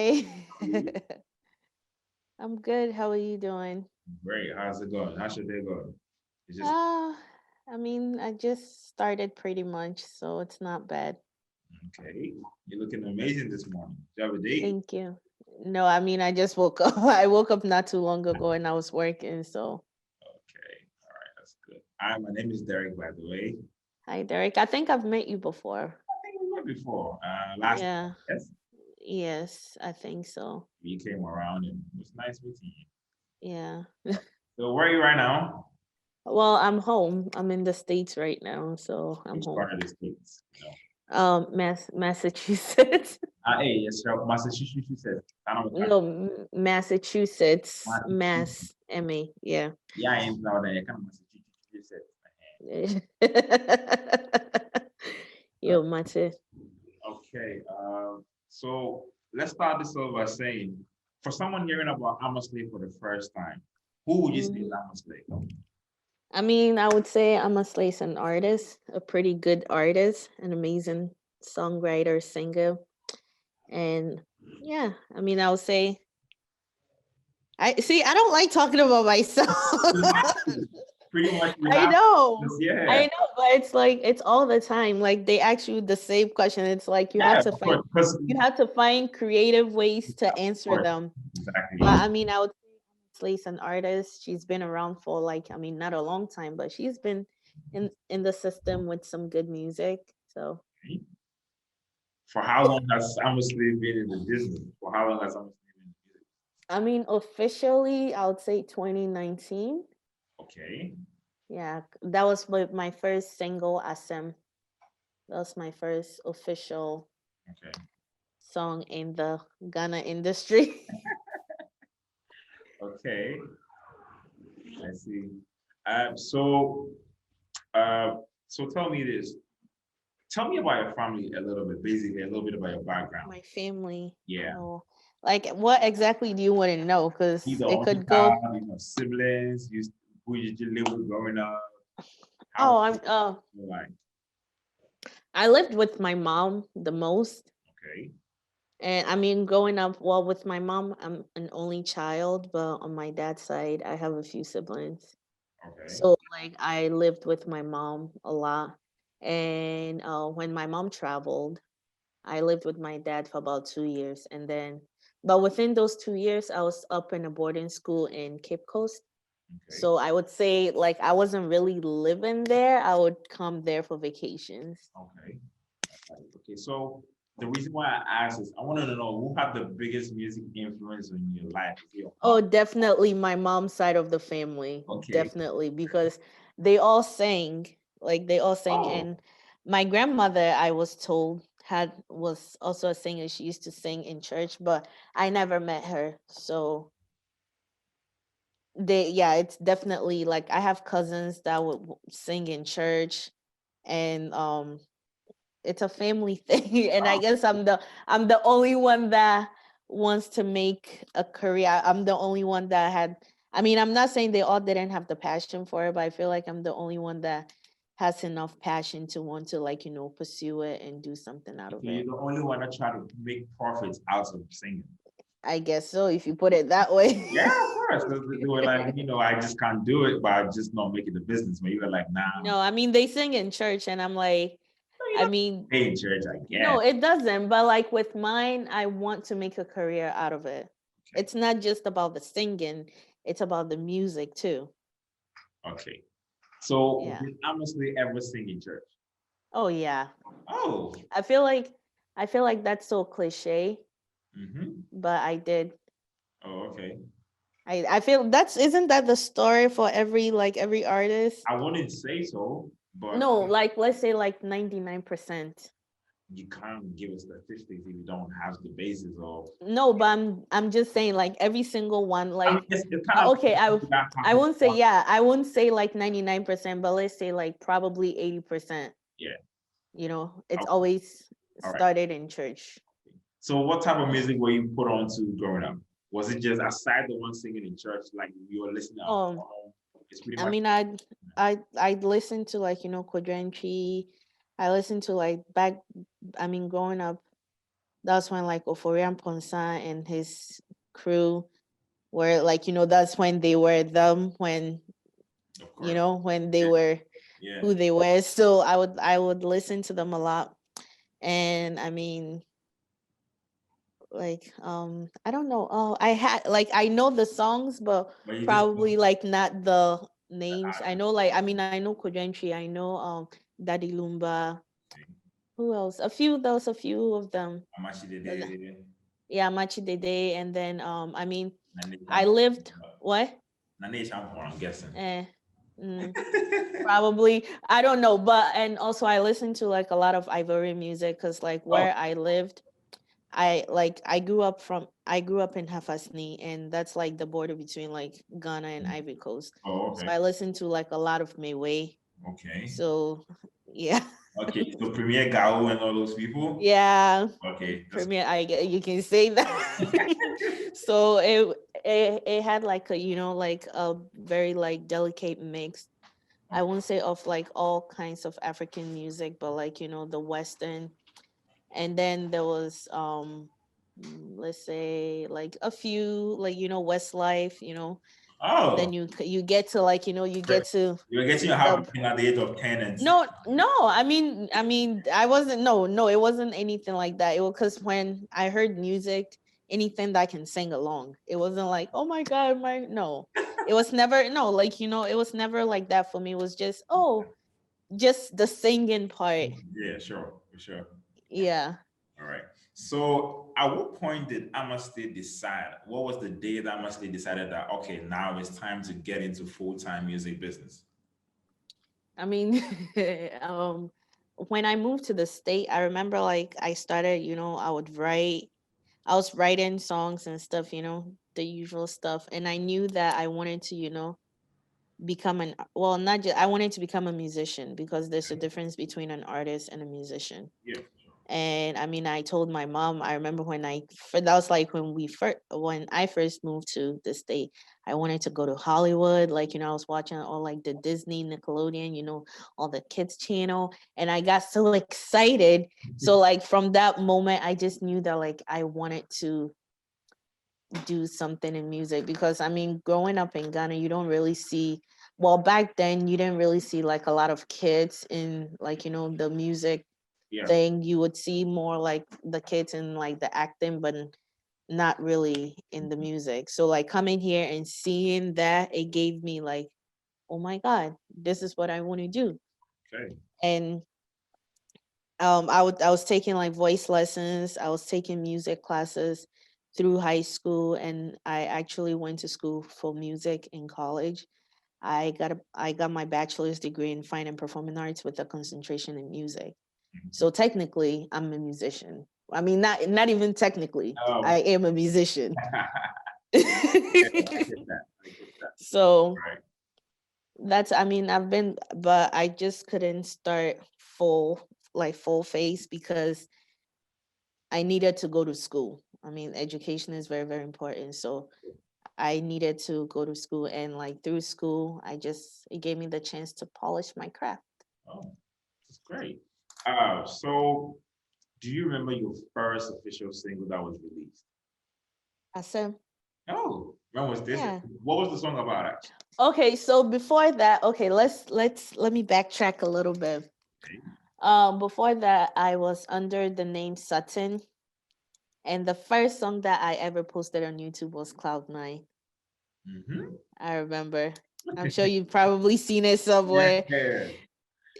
Hi. How are you? I'm good. How are you doing? Great. How's it going? How's your day going? It's just Uh, I just started pretty much, so it's not bad. okay. You're looking amazing this morning. Do you have a date? Thank you. No, I just woke up. I woke up not too long ago and I was working, so Okay. All right. That's good. Hi, my name is Derek, by the way. hi Derek. I think I've met you before. I think we met before. Last Yeah. year, yes. Yes, I think so. You came around and it was nice meeting you. Yeah. So where are you right now? Well, I'm home. I'm in the States right now, so I'm Which home. part of the States? Massachusetts. Hey, yes, sir. Massachusetts. I know what No, Massachusetts, Massachusetts. Mass, MA, yeah. Yeah, I am now there. Kind of Massachusetts. Yo, Mate. Okay, so let's start this off by saying, for someone hearing about Amos for the first time, who would you say is Mhm. Amos? I would say I'm a Slays an artist, a pretty good artist, an amazing songwriter, singer, and yeah, I would say I see. I don't like talking about myself. You have to. Pretty much, you I have know. to. Yeah, I know, but it's like it's all the time. Like they ask you the same question. It's like yeah, of course, because you have to find creative ways to of answer course, them. exactly. But I would say Slate's an artist. She's been around for not a long time, but she's been in the system with some good music. So For how long has Amos been in the business? For how long has Amos been in the business? officially, I would say 2019. Okay, Yeah, that was my first single, SM. That was my first official okay, song in the Ghana industry. okay. I see. Um, so, uh, so tell me this. Tell me about your family a little bit, basically a little bit about your background. My family. Yeah. Oh, like what exactly do you want to know? You Because the it only could go. child, you know, siblings, who you just live with growing up, how Oh, like, I lived with my mom the most. okay, And growing up, well, with my mom, I'm an only child, but on my dad's side, I have a few siblings. okay, So, like, I lived with my mom a lot. And when my mom traveled, I lived with my dad for about 2 years. But within those 2 years, I was up in a boarding school in Cape Coast. okay, So I would say, like, I wasn't really living there. I would come there for vacations. okay, okay. So the reason why I asked is I want to know who had the biggest music influence in your life? Is it your mom? Oh, definitely my mom's side of the family. Okay. Definitely because they all sang. Like they all sang Oh, and my grandmother, I was told, had was also a singer. She used to sing in church, but I never met her. So it's definitely like I have cousins that would sing in church and it's a family thing and I wow. guess I'm the only one that wants to make a career. I'm the only one that had I'm not saying they all didn't have the passion for it, but I feel like I'm the only one that has enough passion to want to pursue it and do something out Okay, of you're it. the only one that try to make profits out of singing. I guess so if you put it that way. Yeah, of course. 'Cause they were like, I just can't do it, but I just not make it a business. But you were like, nah, No, they sing in church and I'm like no, you I don't mean pay in church, I no, guess. it doesn't. But like with mine, I want to make a career out of it. Okay, It's not just about the singing, it's about the music too. okay. So Yeah. did honestly ever sing in church? Oh yeah. Oh, I feel like that's so cliche, mm-hmm. but I did. Oh, okay. I feel that's isn't that the story for every artist? I wouldn't say so, but No, like let's say like 99%. you can't give a statistics if you don't have the basis of. No, but I'm just saying like every single one I mean, like it's kind of okay, that I happens. won't say yeah, I won't say like 99%, but let's say like probably 80%. Yeah. It's Okay. always All right. started in church. So what type of music were you put on to growing up? Was it just aside the one singing in church, like you were listening at Um, home? It's pretty I much mean, I'd listen to Kwadranchi. I listened to like back. Growing up, That's when like Euphoria Ponsa and his crew were like, that's when they were them, when Of course. when they Yeah. were Yeah. who they were. So I would listen to them a lot. And I mean, like I don't know. Oh, I had like I know the songs, but But you just probably like not the the names. I artist. know like I mean I know Kojentry, I know Daddy Lumba. Okay. Who else? A few, there was a few of them. Amashi Uh, Dede, Yeah, Machi Dede, and then I mean Nane I Shampoo. lived what? Nane Shampoo, I'm guessing. Eh, mm, probably I don't know, but and also I listened to like a lot of Ivorian music because like Oh, where I lived, I grew up in Hafasni, and that's like the border between like Ghana and Ivory Coast. oh, So okay. I listened to like a lot of Mayway. Okay. So yeah. Okay. So Premier Gao and all those people. Yeah. Okay. That's Premier, you can say that. So it had like a like a very like delicate mix. I okay. won't say of like all kinds of African music, but like the Western. And then there was let's say like a few like Westlife, then Oh, you get to like you great. get to You're getting your the heart at the age of 10 and 6. no, no, I mean I wasn't, no, it wasn't anything like that. It was because when I heard music, anything that I can sing along, it wasn't like, oh my god, my no. It was never, no, like it was never like that for me. It was just, oh, just the singing part. Yeah, sure, for sure. Yeah. All right. So, at what point did Amaste decide? What was the day that Amaste decided that okay, now it's time to get into full-time music business? I mean, when I moved to the state, I remember like I started, I was writing songs and stuff, the usual stuff. And I knew that I wanted to, become well, not just, I wanted to become a musician because there's a difference between an artist and a musician. Yeah, for sure. And I mean, I told my mom, I remember that was like when I first moved to the state, I wanted to go to Hollywood. Like, I was watching all like the Disney, Nickelodeon, all the kids channel. And I got so excited. So like from that moment, I just knew that like I wanted to do something in music because I mean, growing up in Ghana, you don't really see, well, back then you didn't really see like a lot of kids in like, the music Yeah. thing. You would see more like the kids in like the acting, but not really in the music. So like coming here and seeing that, it gave me like, oh my God, this is what I want to do. Okay. And I was taking like voice lessons, I was taking music classes through high school, and I actually went to school for music in college. I got my bachelor's degree in fine and performing arts with a concentration in music. So technically, I'm a musician. I mean, not even technically. Oh, I am a musician. yeah, I get that. I get that. So Right. that's, I mean, but I just couldn't start full face because I needed to go to school. I mean, education is very, very important. So I needed to go to school, and like through school, it gave me the chance to polish my craft. Oh, that's great. So do you remember your first official single that was released? I said, Oh, when was this? yeah. What was the song about actually? Okay, so before that, okay, let me backtrack a little bit. Okay. Before that, I was under the name Sutton, and the first song that I ever posted on YouTube was Cloud Nine. Mm-hmm. I remember. I'm sure you've probably seen it somewhere. Yeah.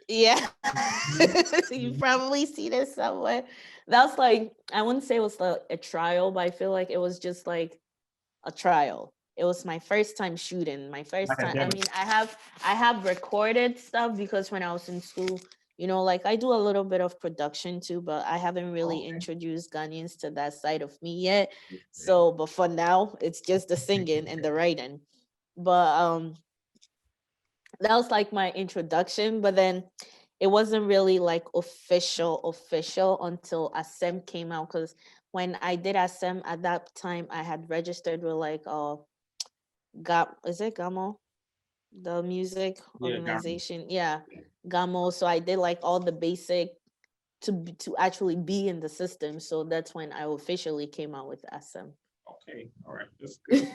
Yeah, Mhm. you've Mhm. probably seen it somewhere. That was like, I wouldn't say it was like a trial, but I feel like it was just like a trial. It was my first time shooting. My first Like a time. I demo. mean, I have recorded stuff because when I was in school, like I do a little bit of production too, but I haven't really Okay. introduced Ghanaians to that side of me yet. Okay. So, but for now, it's just the singing and the writing. But that was like my introduction. But then it wasn't really like official until ASEM came out, because when I did ASEM at that time, I had registered with like is it Gamo? The music Yeah, Gambia. organization. Yeah, Gamo. So I did like all the basic to actually be in the system. So that's when I officially came out with SM. Okay, all right, that's good.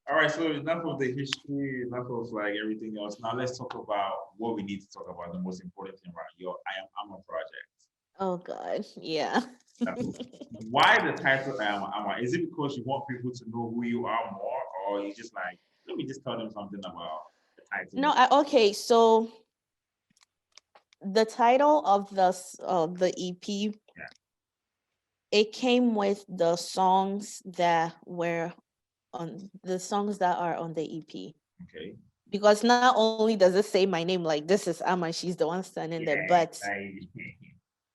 All right, so enough of the history, enough of like everything else. Now let's talk about what we need to talk about, the most important thing, right? Your I Am Ama project. Oh God, yeah. Why the title I Am Ama? Is it because you want people to know who you are more, or you just like, let me just tell them something about the title? No, okay. So the title of the EP, Yeah. it came with the songs that were on the songs that are on the EP. Okay. Because not only does it say my name, like this is Amma, she's the one standing there, Yeah. but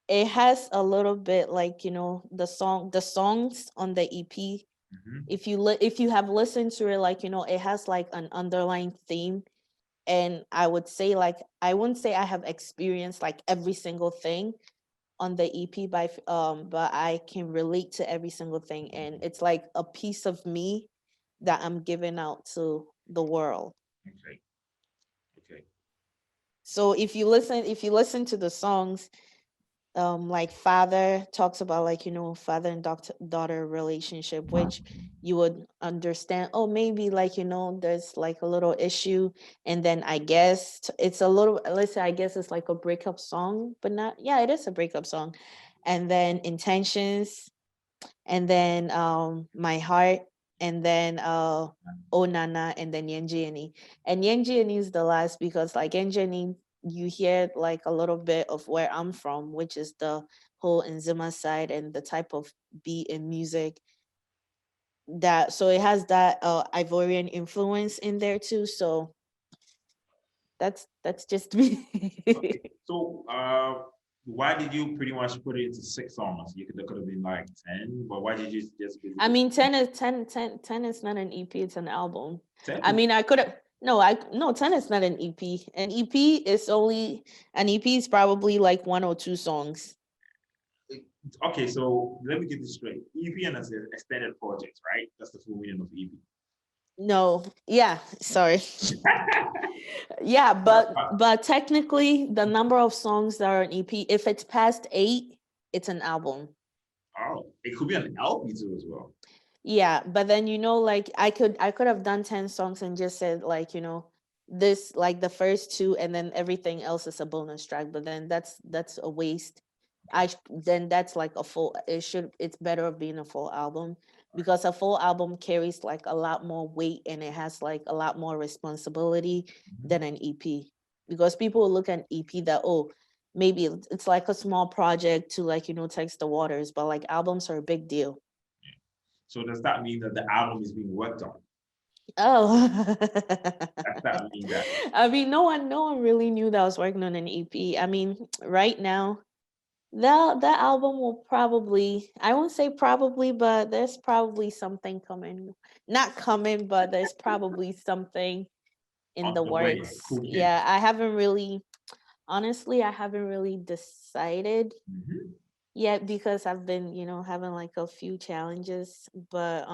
it has a little bit like, the songs on the EP. Mhm. If you have listened to it, like, it has like an underlying theme. And I would say, like, I wouldn't say I have experienced like every single thing on the EP, but I can relate to every single thing, and it's like a piece of me that I'm giving out to the world. Okay. Okay. So if you listen to the songs, like Father talks about, like, father and daughter relationship, which you would understand, oh, maybe, like, there's like a little issue. And then I guess it's a little, let's say, I guess it's like a breakup song, but not, yeah, it is a breakup song. And then Intentions, and then My Heart, and then Oh Nana, and then Yenjiani. And Yenjiani is the last, because like Yenjiani, you hear like a little bit of where I'm from, which is the whole Nzima side and the type of beat and music that, so it has that Ivorian influence in there too. So that's just me. Okay. So, why did you pretty much put it into 6 songs? There could have been like 10, but why did you just I basically mean, 10 is not an EP, it's an album. 10? I mean, I could have, no, 10 is not an EP. An EP is probably like 1 or 2 songs. Okay, so let me get this straight. EP and extended projects, right? That's the full meaning of EP. No, yeah, sorry. Yeah, but technically the number of songs that are an EP, if it's past 8, it's an album. Oh, it could be an LP too as well. Yeah, but then, like, I could have done 10 songs and just said, like, this, like, the first 2, and then everything else is a bonus track, but then that's a waste. Then that's like a full, it's better being a full album, because a full album carries like a lot more weight, and it has like a lot more responsibility than an EP. Because people will look at EP that, oh, maybe it's like a small project to, like, test the waters, but like albums are a big deal. So does that mean that the album is being worked on? Oh. Does that mean that? I mean, no one really knew that I was working on an EP. I mean, right now, that album will probably, I won't say probably, but there's probably something coming. Not coming, but there's probably something in On the the way, works. cooking. Yeah, honestly, I haven't really decided Mhm. yet, because I've been, having like a few challenges, but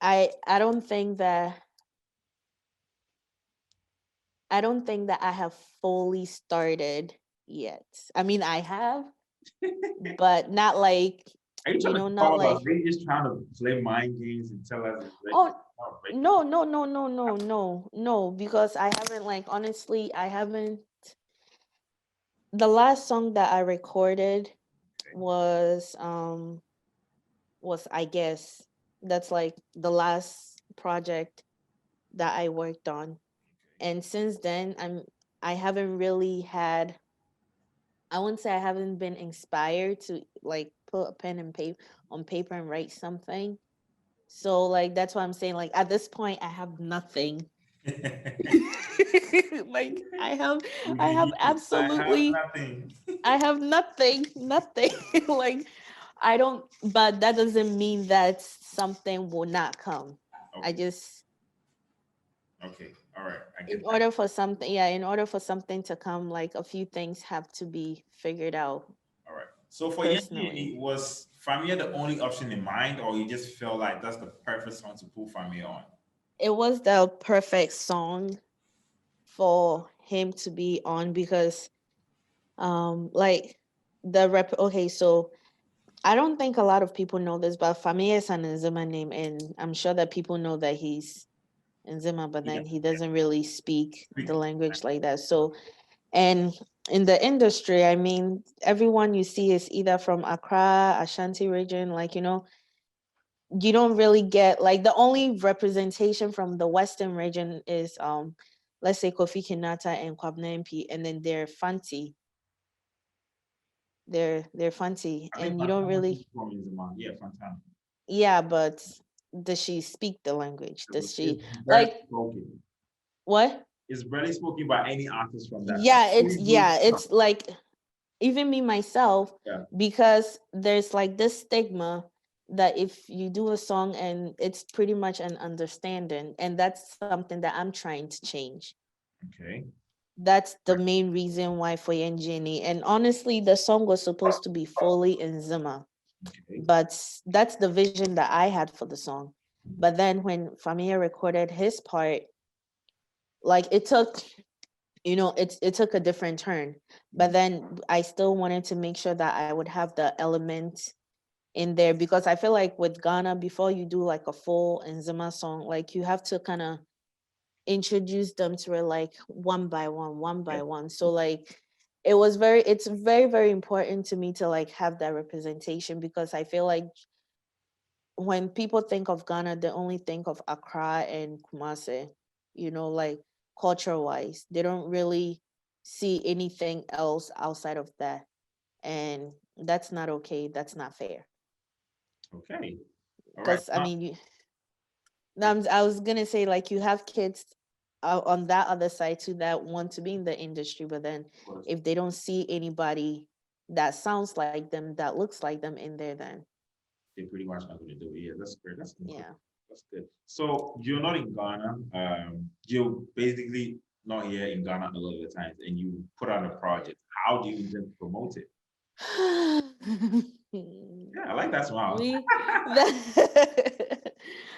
I don't think that I have fully started yet. I mean, I have, but not like, Are you trying to not call like, us? Are you just trying to play mind games and tell us it's ready? oh, Not ready. no, no, no, no, no, no, no, because I haven't, like, honestly, I haven't. The last song that I recorded was I guess that's like the last project that I worked on. And since then, I haven't really had, I wouldn't say I haven't been inspired to like put a pen and paper on paper and write something. So like that's why I'm saying, like, at this point I have nothing. Like Would I you have hear? I have absolutely nothing. I have nothing. Like, I don't, but that doesn't mean that something will not come. I Okay. just, Okay. All right. I in get that. order for something, yeah, in order for something to come, like, a few things have to be figured out All right. So for personally. Yanji, was Famia the only option in mind, or you just felt like that's the perfect song to put Famia on? It was the perfect song for him to be on, because Like the rep. Okay, so I don't think a lot of people know this, but Fameye is an Nzima name, and I'm sure that people know that he's Nzima, but Yeah, then he doesn't really speak the speak. language like that. So, and in the industry, I mean, everyone you see is either from Accra, Ashanti region, like, you don't really get like the only representation from the Western region is let's say Kofi Kinata and Kwabena MP, and then they're Fanti. They're Fanti. I think And you don't Fantana is really, from Inzama. Yeah, Fantana. yeah, but does she speak the language? Does It's she very like spoken. what? It's barely spoken by any artist from that side. Yeah, it's like even me myself, Yeah. because there's like this stigma that if you do a song and it's pretty much an understanding, and that's something that I'm trying to change. Okay. That's the Right. main reason why for Jenny. And honestly, the song was supposed to be fully in Zima, Okay. but that's the vision that I had for the song. But then when Famia recorded his part, like it took, it took a different turn. But then I still wanted to make sure that I would have the element in there, because I feel like with Ghana, before you do like a full Nzima song, like you have to kind of introduce them to it like one by one, one Yeah. by one. So like it's very, very important to me to like have that representation, because I feel like when people think of Ghana, they only think of Accra and Kumasi, like culture wise. They don't really see anything else outside of that. And that's not okay. That's not fair. Okay. All right. Because I mean, I was gonna say, like, you have kids on that other side too that want to be in the industry, but then Of course, if they don't see anybody that sounds like them, that looks like them in there, then they're pretty much not going to do it. Yeah, that's great. That's good. yeah. That's good. So you're not in Ghana. You're basically not here in Ghana a lot of the times, and you put out a project. How do you intend to promote it? Yeah, I like that smile. we that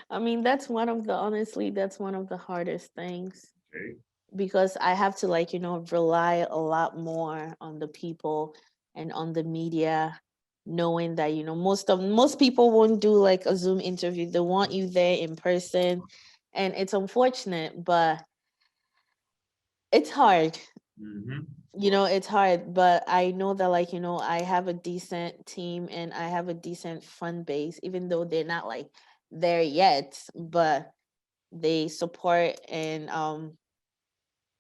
I mean, that's one of the honestly, that's one of the hardest things, Okay. because I have to like, rely a lot more on the people and on the media, knowing that, most people won't do like a Zoom interview. They want you there in person. And it's unfortunate, but it's hard. Mm-hmm. It's hard, but I know that like, I have a decent team and I have a decent fund base, even though they're not like there yet, but they support, and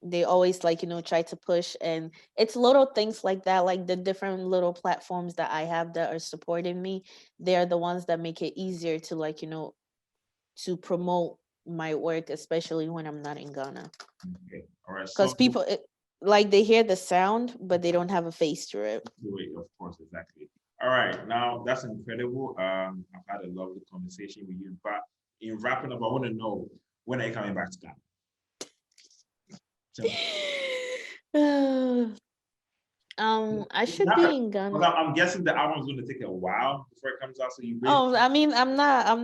they always like try to push. And it's little things like that, like the different little platforms that I have that are supporting me. They're the ones that make it easier to like to promote my work, especially when I'm not in Ghana, Okay. All right. So because like they hear the sound but they don't have a face to it. wait, of course, exactly. All right. Now that's incredible. I've had a lovely conversation with you. But in wrapping up, I want to know, when are you coming back to Ghana? Tell me. I should Not- be in Ghana. Because I'm guessing the album's going to take a while before it comes out. So you Oh, basically, I mean, I'm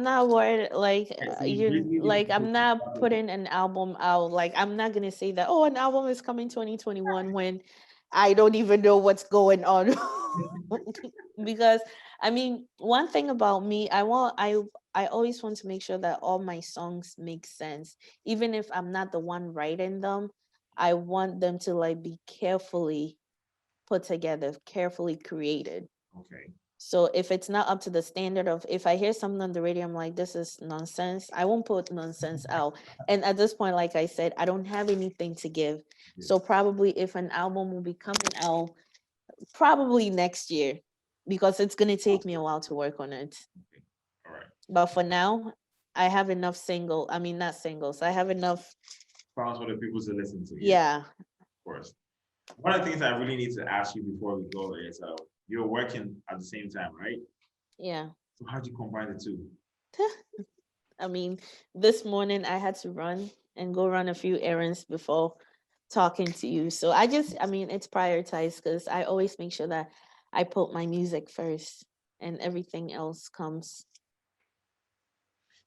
not worried. Like okay, so you you, basically just like I'm not putting an album out. Like I'm not gonna say that. Oh, an album is coming 2021 when I don't even know what's going on. Because I mean, one thing about me, I always want to make sure that all my songs make sense, even if I'm not the one writing them. I want them to like be carefully put together, carefully created. okay. So if it's not up to the standard of, if I hear something on the radio, I'm like, this is nonsense, I won't put nonsense out. And at this point, like I said, I don't have anything to give. Yeah. So probably if an album will be coming out, probably next year, because it's gonna take me a while to work on it. Okay. All right. But for now, I have enough I mean not singles. I have enough, Sounds for the people to listen to. Yeah, yeah, of course. One of the things I really need to ask you before we go is, you're working at the same time, right? yeah. So how do you combine the two? I mean, this morning I had to run and go run a few errands before talking to you. So I mean, it's prioritized because I always make sure that I put my music first and everything else comes.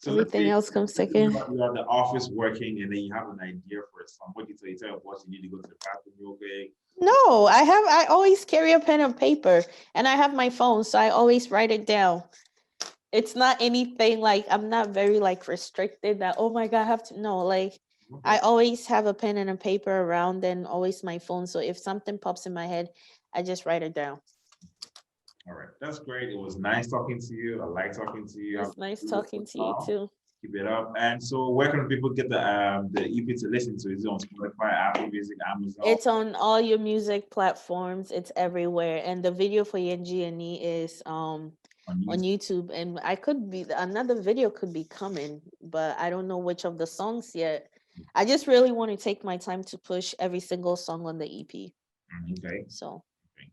So let's Everything say else comes you second. are you are at the office working and then you have an idea for a song. What do you tell? You tell your boss you need to go to the bathroom real quick. No, I always carry a pen and paper, and I have my phone, so I always write it down. It's not anything like I'm not very like restricted that oh my god I have to no like I Okay. always have a pen and a paper around and always my phone. So if something pops in my head, I just write it down. All right. That's great. It was nice talking to you. I like talking to you. Have It's a nice beautiful talking to you song. too. Keep it up. And so where can people get the EP to listen to? Is it on Spotify, Apple Music, Amazon, It's on all your music platforms. It's everywhere. And the video for Yenji and E is on on YouTube? YouTube. And I could be another video could be coming, but I don't know which of the songs yet. I just really want to take my time to push every single song on the EP. Okay. So Okay.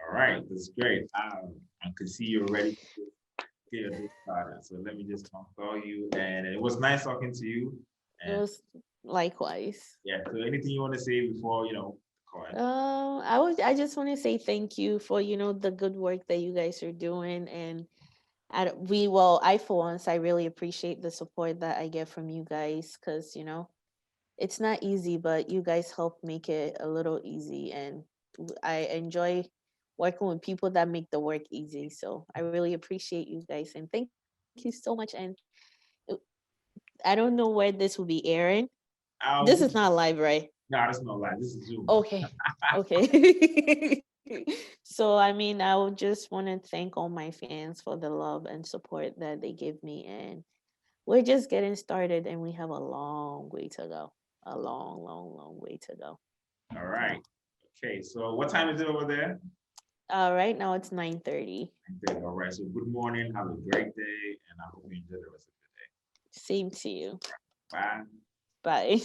All right. That's great. I can see you're ready to get this started. So let me just call you. And it was nice talking to you. it And was likewise. yeah, so anything you want to say before, call it. I just want to say thank you for the good work that you guys are doing, and I for once I really appreciate the support that I get from you guys because it's not easy, but you guys help make it a little easy, and I enjoy working with people that make the work easy. So I really appreciate you guys, and thank you so much. And uh, I don't know where this will be airing. This is This, not live, right? no, that's not live. This is Zoom. Okay. Okay. So, I mean, I would just want to thank all my fans for the love and support that they give me. And we're just getting started, and we have a long way to go. A long, long, long way to go. All right. Okay. So what time is it over there? Right now it's 9:30. Okay, all right. So good morning. Have a great day, and I hope you enjoy the rest of Same to you. the day. Bye. Bye.